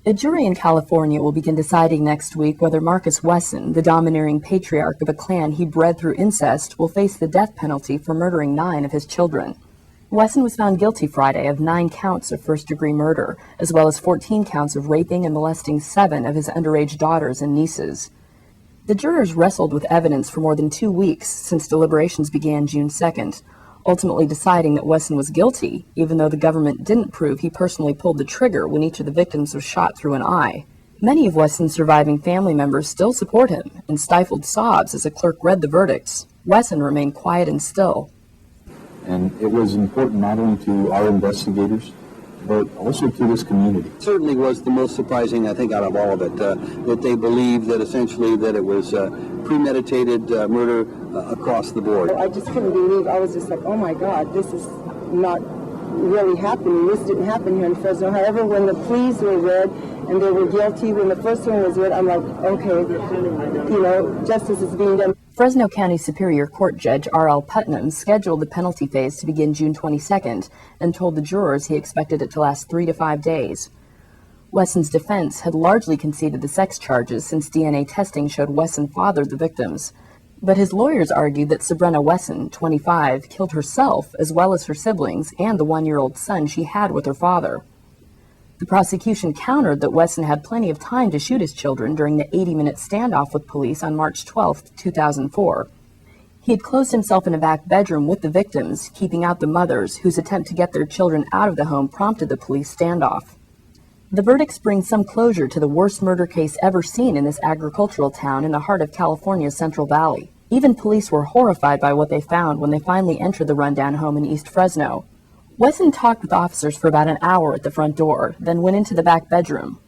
A jury in California will begin deciding next week whether Marcus Wesson, the domineering patriarch of a clan he bred through incest, will face the death penalty for murdering 9 of his children. Wesson was found guilty Friday of 9 counts of first-degree murder, as well as 14 counts of raping and molesting 7 of his underage daughters and nieces. The jurors wrestled with evidence for more than 2 weeks since deliberations began June 2nd, ultimately deciding that Wesson was guilty, even though the government didn't prove he personally pulled the trigger when each of the victims was shot through an eye. Many of Wesson's surviving family members still support him, and stifled sobs as a clerk read the verdicts. Wesson remained quiet and still. And it was important not only to our investigators, but also to this community. It certainly was the most surprising, I think, out of all of it, that they believed that essentially that it was premeditated murder across the board. I just couldn't believe. I was just like, oh my God, this is not really happening. This didn't happen here in Fresno. However, when the pleas were read and they were guilty, when the first one was read, I'm like, okay, justice is being done. Fresno County Superior Court Judge R.L. Putnam scheduled the penalty phase to begin June 22nd and told the jurors he expected it to last 3 to 5 days. Wesson's defense had largely conceded the sex charges since DNA testing showed Wesson fathered the victims. But his lawyers argued that Sabrina Wesson, 25, killed herself as well as her siblings and the 1-year-old son she had with her father. The prosecution countered that Wesson had plenty of time to shoot his children during the 80-minute standoff with police on March 12, 2004. He had closed himself in a back bedroom with the victims, keeping out the mothers, whose attempt to get their children out of the home prompted the police standoff. The verdicts bring some closure to the worst murder case ever seen in this agricultural town in the heart of California's Central Valley. Even police were horrified by what they found when they finally entered the rundown home in East Fresno. Wesson talked with officers for about an hour at the front door, then went into the back bedroom.